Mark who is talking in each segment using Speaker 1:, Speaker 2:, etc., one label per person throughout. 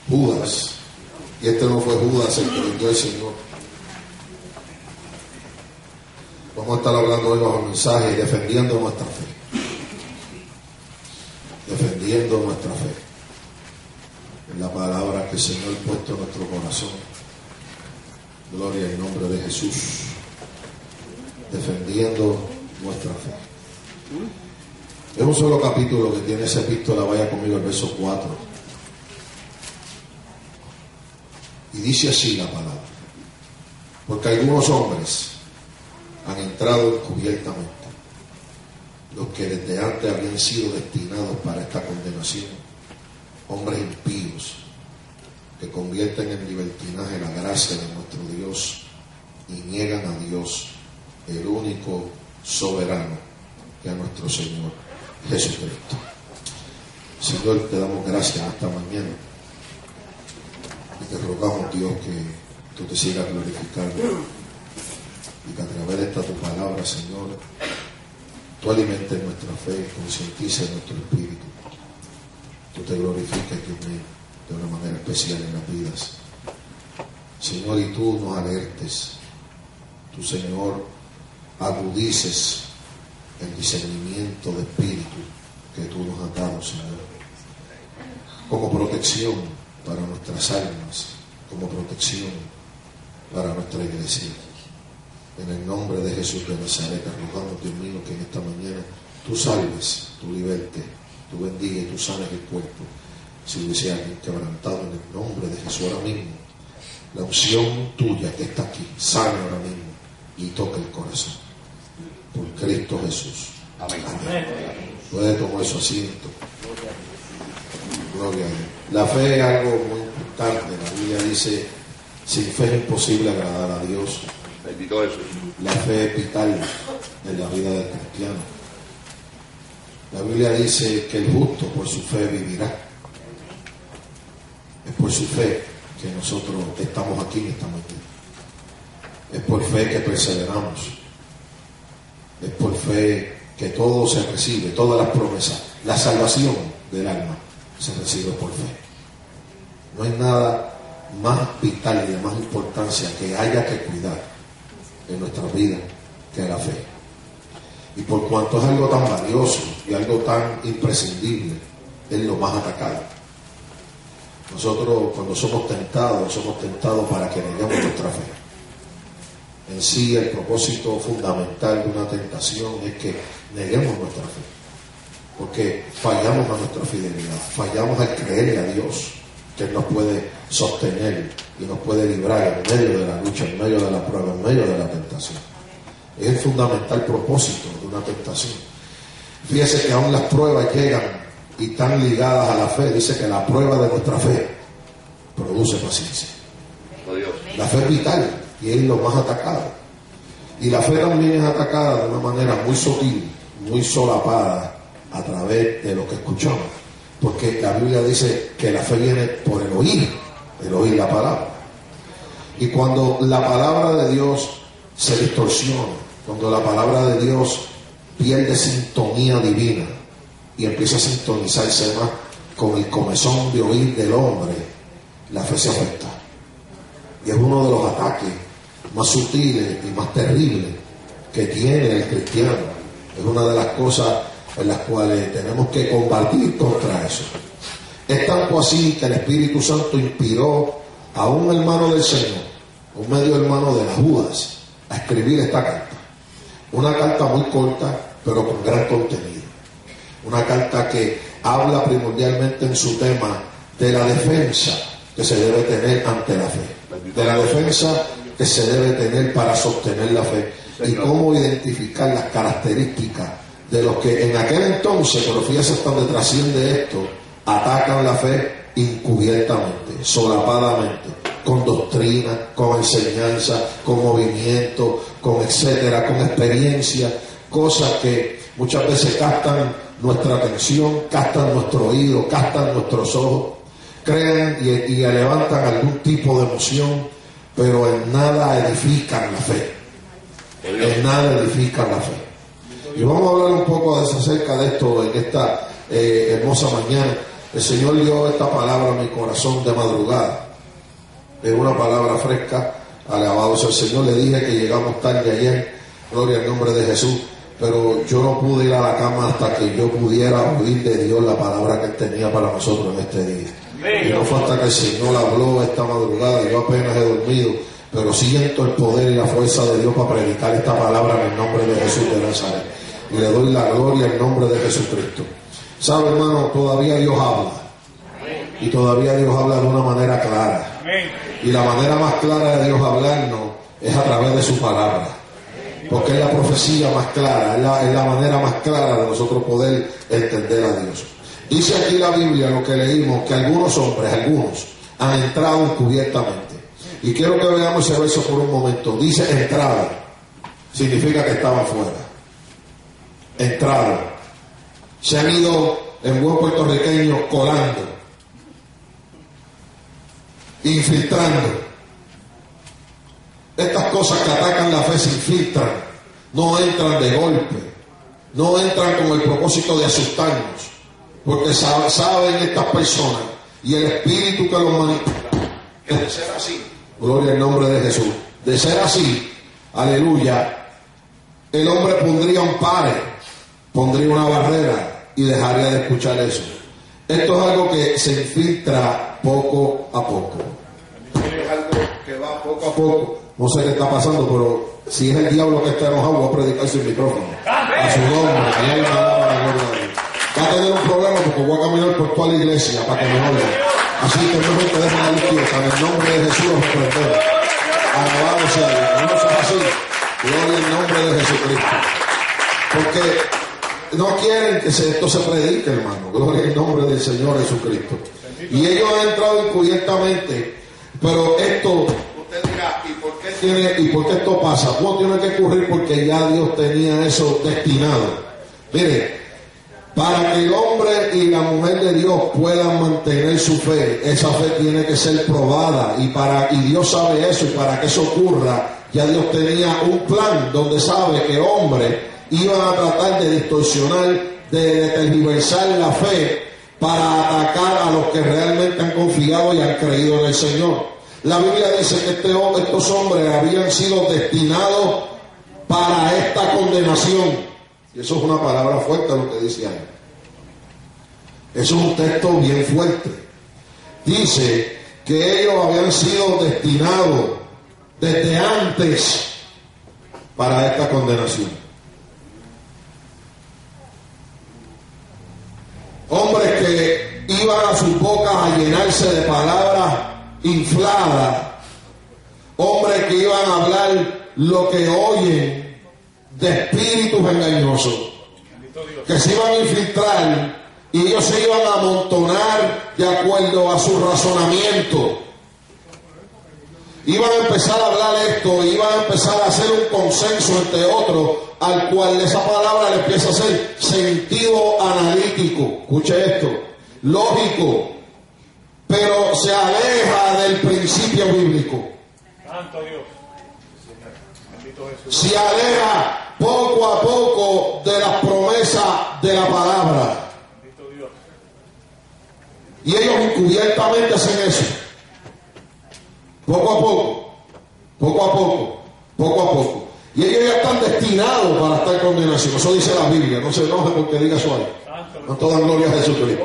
Speaker 1: Judas. Y este no fue Judas el que vendió al Señor. Vamos a estar hablando hoy bajo el mensaje defendiendo nuestra fe. Defendiendo nuestra fe. Es la palabra que el Señor ha puesto en nuestro corazón. Gloria al nombre de Jesús. Defendiendo nuestra fe. Es un solo capítulo que tiene esa epístola. Vaya conmigo al verso 4. Y dice así la palabra: porque algunos hombres han entrado encubiertamente, los que desde antes habían sido destinados para esta condenación, hombres impíos que convierten en libertinaje la gracia de nuestro Dios y niegan a Dios, el único soberano, que a nuestro Señor Jesucristo. Señor, te damos gracias esta mañana y te rogamos, Dios, que tú te sigas glorificando y que a través de esta tu palabra, Señor, tú alimentes nuestra fe, concientices nuestro espíritu, tú te glorifiques, Dios mío, de una manera especial en las vidas, Señor, y tú nos alertes, tú, Señor, agudices el discernimiento de espíritu que tú nos has dado, Señor, como protección para nuestras almas, como protección para nuestra iglesia. En el nombre de Jesús de Nazaret, rogamos, Dios mío, que en esta mañana tú salves, tú libertes, tú bendigas y tú sanes el cuerpo. Si hubiese alguien quebrantado, en el nombre de Jesús ahora mismo, la unción tuya que está aquí, sana ahora mismo y toca el corazón. Por Cristo Jesús. Amén. Amén. Puede tomar su asiento. Gloria a Dios. La fe es algo muy importante. La Biblia dice: sin fe es imposible agradar a Dios.
Speaker 2: Bendito Jesús.
Speaker 1: La fe es vital en la vida del cristiano. La Biblia dice que el justo por su fe vivirá. Es por su fe que nosotros estamos aquí en esta mañana. Es por fe que perseveramos. Es por fe que todo se recibe, todas las promesas, la salvación del alma se recibe por fe. No hay nada más vital y de más importancia que haya que cuidar en nuestra vida que la fe. Y por cuanto es algo tan valioso y algo tan imprescindible, es lo más atacado. Nosotros, cuando somos tentados para que neguemos nuestra fe. En sí, el propósito fundamental de una tentación es que neguemos nuestra fe, porque fallamos a nuestra fidelidad, fallamos al creerle a Dios que Él nos puede sostener y nos puede librar en medio de la lucha, en medio de la prueba, en medio de la tentación. Es el fundamental propósito de una tentación. Fíjese que aún las pruebas llegan y están ligadas a la fe. Dice que la prueba de nuestra fe produce paciencia. La fe es vital y es lo más atacado. Y la fe también es atacada de una manera muy sutil, muy solapada a través de lo que escuchamos. Porque la Biblia dice que la fe viene por el oír la palabra. Y cuando la palabra de Dios se distorsiona, cuando la palabra de Dios pierde sintonía divina y empieza a sintonizarse más con el comezón de oír del hombre, la fe se afecta. Y es uno de los ataques más sutiles y más terribles que tiene el cristiano. Es una de las cosas en las cuales tenemos que combatir contra eso. Es tanto así que el Espíritu Santo inspiró a un hermano del Señor, un medio hermano de las Judas, a escribir esta carta. Una carta muy corta, pero con gran contenido. Una carta que habla primordialmente en su tema de la defensa que se debe tener ante la fe, de la defensa que se debe tener para sostener la fe, y cómo identificar las características de los que en aquel entonces, pero fíjese hasta donde trasciende esto, atacan la fe encubiertamente, solapadamente, con doctrina, con enseñanza, con movimiento, con etcétera, con experiencia, cosas que muchas veces captan nuestra atención, captan nuestro oído, captan nuestros ojos, crean y levantan algún tipo de emoción, pero en nada edifican la fe. En nada edifican la fe. Y vamos a hablar un poco acerca de esto en esta hermosa mañana. El Señor dio esta palabra a mi corazón de madrugada. Es una palabra fresca. Alabado sea el Señor. Le dije que llegamos tarde ayer. Gloria al nombre de Jesús. Pero yo no pude ir a la cama hasta que yo pudiera oír de Dios la palabra que Él tenía para nosotros en este día. Y no fue hasta que el Señor habló esta madrugada. Yo apenas he dormido, pero siento el poder y la fuerza de Dios para predicar esta palabra en el nombre de Jesús de Nazaret. Y le doy la gloria en nombre de Jesucristo. ¿Sabe, hermano? Todavía Dios habla. Y todavía Dios habla de una manera clara. Y la manera más clara de Dios hablarnos es a través de su palabra. Porque es la profecía más clara, es la manera más clara de nosotros poder entender a Dios. Dice aquí la Biblia, lo que leímos, que algunos hombres, han entrado encubiertamente. Y quiero que veamos ese verso por un momento. Dice entrada, significa que estaban fuera. Entrada. Se han ido, en buen puertorriqueño, colando, infiltrando. Estas cosas que atacan la fe se infiltran, no entran de golpe, no entran con el propósito de asustarnos, porque saben estas personas y el espíritu que los manipula, que de ser así, gloria al nombre de Jesús, de ser así, aleluya, el hombre pondría un pare, pondría una barrera y dejaría de escuchar eso. Esto es algo que se infiltra poco a poco. Es algo que va poco a poco. No sé qué está pasando, pero si es el diablo que está enojado, voy a predicar sin micrófono. A su nombre, va a tener un problema porque voy a caminar por toda la iglesia para que me oigan. Así que mejor que dejen la luz quieta. En el nombre de Jesús los reprendemos. Alabado sea Dios. No sea así. Gloria al nombre de Jesucristo. Porque no quieren que esto se predique, hermano. Gloria al nombre del Señor Jesucristo. Y ellos han entrado encubiertamente. Pero esto, usted dirá, ¿y por qué esto pasa? ¿Cómo tiene que ocurrir? Porque ya Dios tenía eso destinado. Mire, para que el hombre y la mujer de Dios puedan mantener su fe, esa fe tiene que ser probada. Y Dios sabe eso. Y para que eso ocurra, ya Dios tenía un plan donde sabe que hombres iban a tratar de distorsionar, de tergiversar la fe para atacar a los que realmente han confiado y han creído en el Señor. La Biblia dice que estos hombres habían sido destinados para esta condenación. Y eso es una palabra fuerte lo que dice ahí. Eso es un texto bien fuerte. Dice que ellos habían sido destinados desde antes para esta condenación. Hombres que iban a sus bocas a llenarse de palabras infladas, hombres que iban a hablar lo que oyen de espíritus engañosos, que se iban a infiltrar y ellos se iban a amontonar de acuerdo a su razonamiento. Iban a empezar a hablar esto, iban a empezar a hacer un consenso entre otros, al cual esa palabra le empieza a hacer sentido analítico. Escuche esto, lógico, pero se aleja del principio bíblico.
Speaker 2: Santo Dios.
Speaker 1: Se aleja poco a poco de las promesas de la palabra. Y ellos encubiertamente hacen eso. Poco a poco, poco a poco, poco a poco. Y ellos ya están destinados para estar en condenación. Eso dice la Biblia. No se enoje porque diga eso ahí. No toda gloria a Jesucristo.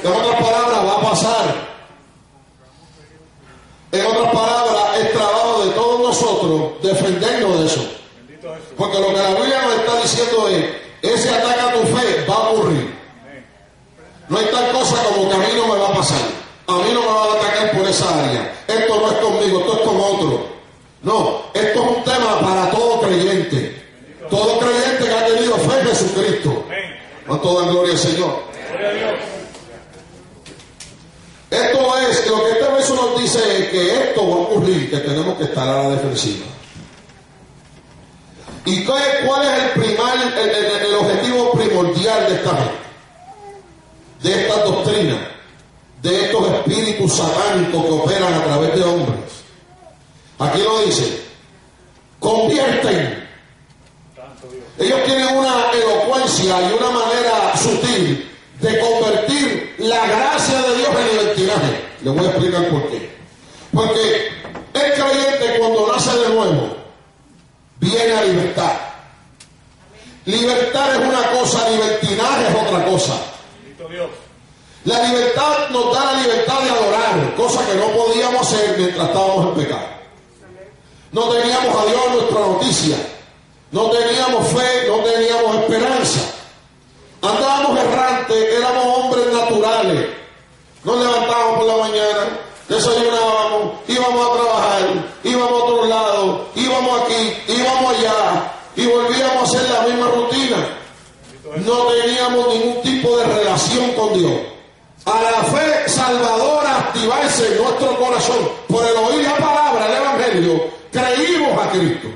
Speaker 1: En otras palabras, va a pasar. En otras palabras, es trabajo de todos nosotros defendernos de eso. Porque lo que la Biblia nos está diciendo es, ese ataque a tu fe va a ocurrir. No hay tal cosa como que a mí no me va a pasar. A mí no me va a atacar por esa área. Esto no es conmigo, esto es con otro. No, esto es un tema para todo creyente. Todo creyente que ha tenido fe en Jesucristo. No toda gloria al Señor. Esto es, lo que este verso nos dice es que esto va a ocurrir, que tenemos que estar a la defensiva. ¿Y cuál es el objetivo primordial de esta gente? De estas doctrinas, de estos espíritus satánicos que operan a través de hombres. Aquí lo dice, convierten. Ellos tienen una elocuencia y una manera sutil de convertir la gracia de Dios en libertinaje. Le voy a explicar por qué. Porque el creyente cuando nace de nuevo viene a libertad. Libertad es una cosa, libertinaje es otra cosa. La libertad nos da la libertad de adorar, cosa que no podíamos hacer mientras estábamos en pecado. No teníamos a Dios en nuestra noticia, no teníamos fe, no teníamos esperanza. Andábamos errantes, éramos hombres naturales. Nos levantábamos por la mañana, desayunábamos, íbamos a trabajar, íbamos a otro lado, íbamos aquí, íbamos allá y volvíamos a hacer la misma rutina. No teníamos ningún tipo de relación con Dios. A la fe salvadora activarse en nuestro corazón por el oír la palabra, el Evangelio, creímos a Cristo.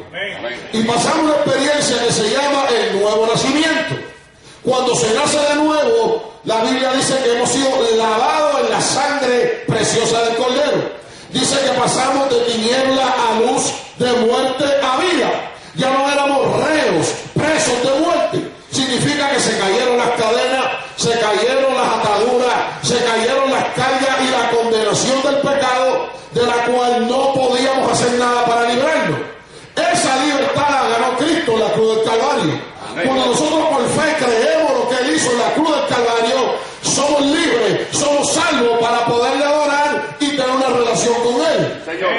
Speaker 1: Y pasamos una experiencia que se llama el nuevo nacimiento. Cuando se nace de nuevo, la Biblia dice que hemos sido lavados en la sangre preciosa del Cordero. Dice que pasamos de tiniebla a luz, de muerte a vida. Ya no éramos reos, presos de muerte. Significa que se cayeron las cadenas, se cayeron las ataduras, se cayeron las cargas y la condenación del pecado, de la cual no podíamos hacer nada para librarnos. Esa libertad la ganó Cristo en la cruz del Calvario. Cuando nosotros por fe creemos lo que Él hizo en la cruz del Calvario, somos libres, somos salvos para poderle adorar y tener una relación con Él. Señor.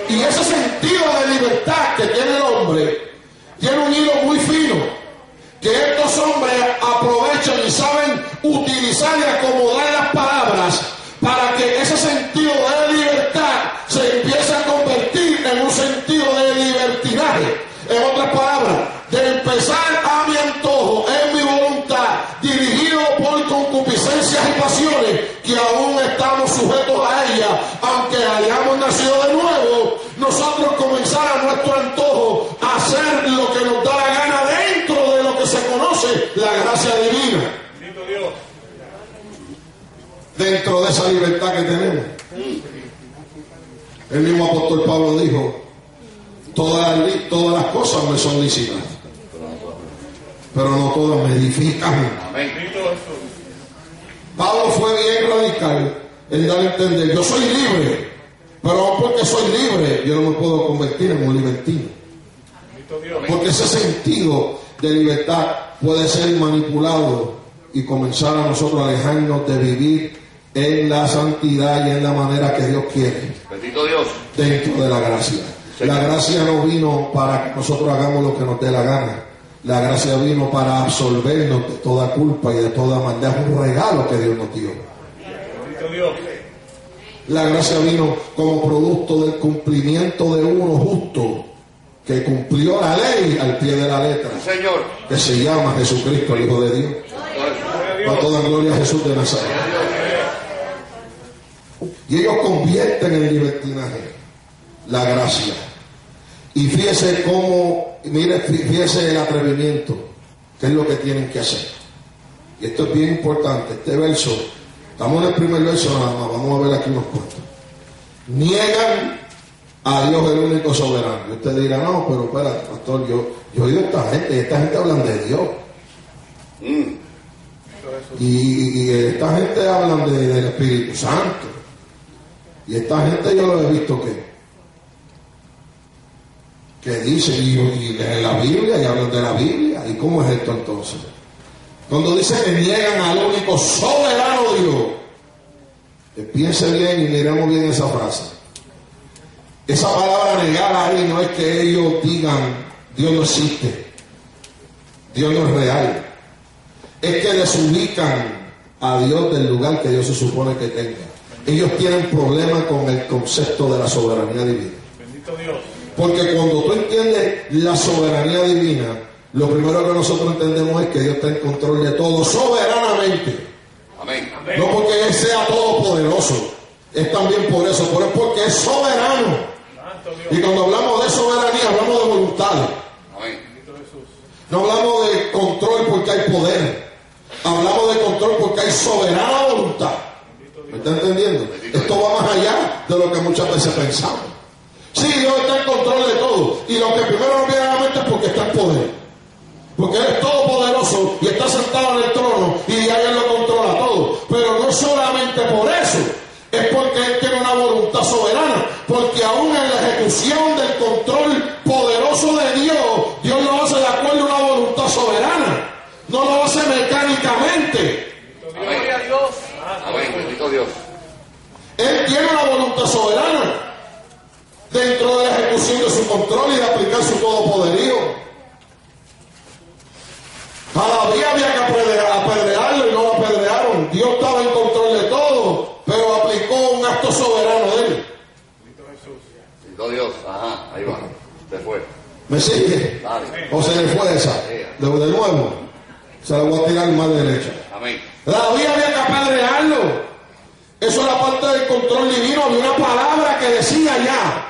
Speaker 1: Y ese sentido de libertad que tiene el hombre tiene un hilo muy fino, que estos hombres aprovechan y saben utilizar y acomodar las palabras para que ese sentido de libertad se empiece a convertir en un sentido de libertinaje. En otras palabras, de empezar a mi antojo, en mi voluntad, dirigido por concupiscencias y pasiones, que aún estamos sujetos a ellas, aunque hayamos nacido de nuevo, nosotros comenzar a nuestro antojo a hacer lo que nos da la gana dentro de lo que se conoce la gracia divina. Bendito Dios. Dentro de esa libertad que tenemos. El mismo apóstol Pablo dijo: todas las cosas me son lícitas, pero no todas me edifican. Pablo fue bien radical en dar a entender: yo soy libre, pero aún porque soy libre, yo no me puedo convertir en un libertino. Porque ese sentido de libertad puede ser manipulado y comenzar a nosotros a alejarnos de vivir en la santidad y en la manera que Dios quiere.
Speaker 2: Bendito Dios.
Speaker 1: Dentro de la gracia. La gracia no vino para que nosotros hagamos lo que nos dé la gana. La gracia vino para absolvernos de toda culpa y de toda maldad. Es un regalo que Dios nos dio.
Speaker 2: Bendito Dios.
Speaker 1: La gracia vino como producto del cumplimiento de uno justo que cumplió la ley al pie de la letra.
Speaker 2: Señor.
Speaker 1: Que se llama Jesucristo, el Hijo de Dios. Para toda gloria a Jesús de Nazaret. Y ellos convierten en libertinaje la gracia. Y fíjese cómo, mire, fíjese el atrevimiento, que es lo que tienen que hacer. Y esto es bien importante, este verso, estamos en el primer verso nada más, vamos a ver aquí unos cuantos. Niegan a Dios el único soberano. Y usted dirá: no, pero espérate, pastor, yo he oído a esta gente hablan de Dios. Y esta gente hablan del Espíritu Santo. Y esta gente yo lo he visto que dicen y leen la Biblia y hablan de la Biblia. ¿Y cómo es esto entonces? Cuando dice que niegan al único soberano Dios, piense bien y miremos bien esa frase. Esa palabra negar ahí no es que ellos digan Dios no existe, Dios no es real. Es que desubican a Dios del lugar que Dios se supone que tenga. Ellos tienen problemas con el concepto de la soberanía divina.
Speaker 2: Bendito Dios.
Speaker 1: Porque cuando tú entiendes la soberanía divina, lo primero que nosotros entendemos es que Dios está en control de todo soberanamente.
Speaker 2: Amén.
Speaker 1: No porque Él sea todopoderoso, es también por eso, pero es porque es soberano. Y cuando hablamos de soberanía, hablamos de voluntades.
Speaker 2: Amén.
Speaker 1: No hablamos de control porque hay poder. Hablamos de control porque hay soberana voluntad. ¿Me está entendiendo? Esto va más allá de lo que muchas veces pensamos. Sí, Dios está en control de todo. Y lo que primero nos viene a la mente es porque está en poder. Porque Él es todopoderoso y está sentado en el trono y ya Él lo controla todo. pero no solamente por eso, es porque Él tiene una voluntad soberana, porque aún en la ejecución del control poderoso de Dios, Dios lo hace de acuerdo a una voluntad soberana, no lo hace mecánicamente.
Speaker 2: Gloria a Dios. Amén, bendito Dios.
Speaker 1: Él tiene una voluntad soberana dentro de la ejecución de su control y de aplicar su todopoderío. David había que apedrearlo y no lo apedrearon. Dios estaba en control de todo, pero aplicó un acto soberano de Él.
Speaker 2: Bendito Dios. Ajá, ahí va. Se fue.
Speaker 1: ¿Me sigue?
Speaker 2: Dale.
Speaker 1: ¿O se le fue esa? De nuevo. Se la voy a tirar más derecha.
Speaker 2: Amén.
Speaker 1: David había que apedrearlo. Eso era parte del control divino. Había una palabra que decía ya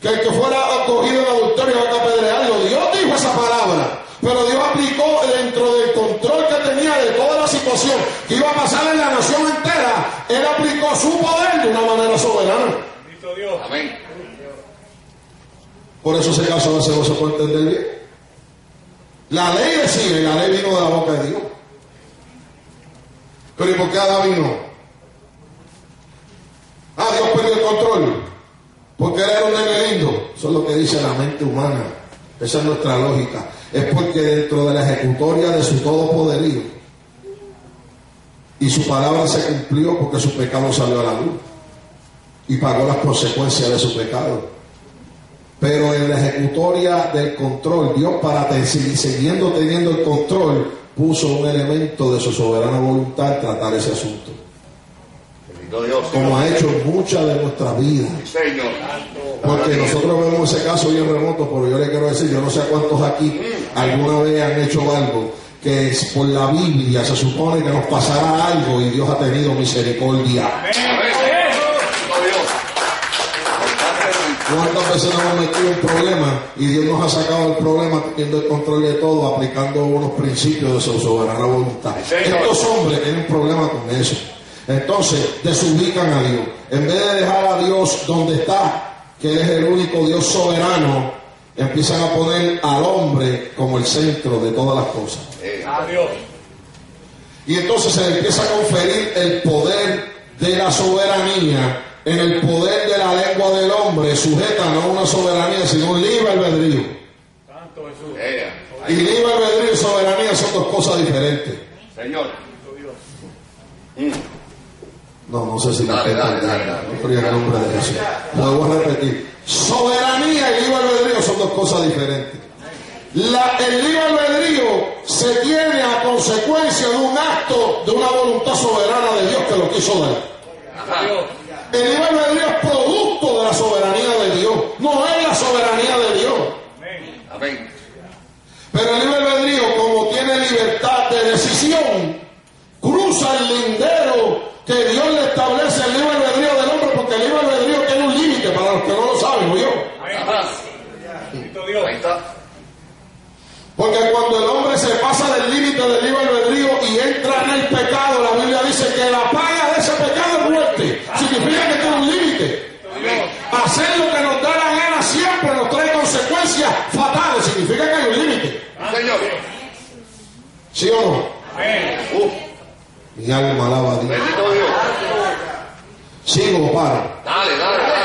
Speaker 1: que el que fuera cogido en adulterio había que apedrearlo. Dios dijo esa palabra, pero Dios aplicó dentro del control que tenía de toda la situación que iba a pasar en la nación entera. Él aplicó su poder de una manera soberana.
Speaker 2: Bendito Dios. Amén.
Speaker 1: Por eso ese caso a veces no se puede entender bien. La ley decía, y la ley vino de la boca de Dios. Pero ¿y por qué David no? Dios perdió el control porque él era un nene lindo. Eso es lo que dice la mente humana. Esa es nuestra lógica. Es porque dentro de la ejecutoria de su todopoderío y su palabra se cumplió, porque su pecado salió a la luz y pagó las consecuencias de su pecado. Pero en la ejecutoria del control, Dios, para siguiendo teniendo el control, puso un elemento de su soberana voluntad en tratar ese asunto.
Speaker 2: Bendito Dios.
Speaker 1: Como ha hecho en muchas de nuestras vidas.
Speaker 2: Señor.
Speaker 1: Porque nosotros vemos ese caso bien remoto, pero yo le quiero decir, yo no sé cuántos aquí alguna vez han hecho algo que por la Biblia se supone que nos pasará algo y Dios ha tenido misericordia. ¿Cuántas veces nos hemos metido en problemas y Dios nos ha sacado el problema teniendo el control de todo, aplicando unos principios de su soberana voluntad? Estos hombres tienen problemas con eso. Entonces desubican a Dios. En vez de dejar a Dios donde está, que Él es el único Dios soberano, empiezan a poner al hombre como el centro de todas las cosas. Y entonces se empieza a conferir el poder de la soberanía en el poder de la lengua del hombre, sujeta no a una soberanía, sino un libre albedrío.
Speaker 2: Santo Jesús.
Speaker 1: Y libre albedrío y soberanía son dos cosas diferentes.
Speaker 2: Señor.
Speaker 1: No sé si la gente en el nombre de Jesús. Lo voy a repetir. Soberanía y libre albedrío son dos cosas diferentes. El libre albedrío se tiene a consecuencia de un acto de una voluntad soberana de Dios que lo quiso dar. El libre albedrío es producto de la soberanía de Dios, no es la soberanía de Dios.
Speaker 2: Amén.
Speaker 1: Pero el libre albedrío, como tiene libertad de decisión, cruza el lindero que Dios le establece el libre albedrío del hombre, porque el libre albedrío tiene un límite, para los que no lo saben, ¿oyó?
Speaker 2: Ahí está.
Speaker 1: Porque cuando el hombre se pasa del límite del libre albedrío y entra en el pecado, la Biblia dice que la paga de ese pecado es muerte. Significa que tiene un límite. Hacer lo que nos da la gana siempre nos trae consecuencias fatales. Significa que hay un límite.
Speaker 2: Señor.
Speaker 1: ¿Sí o no? Mi alma alaba a Dios.
Speaker 2: Bendito Dios.
Speaker 1: ¿Sigo o paro?
Speaker 2: Dale, dale, dale.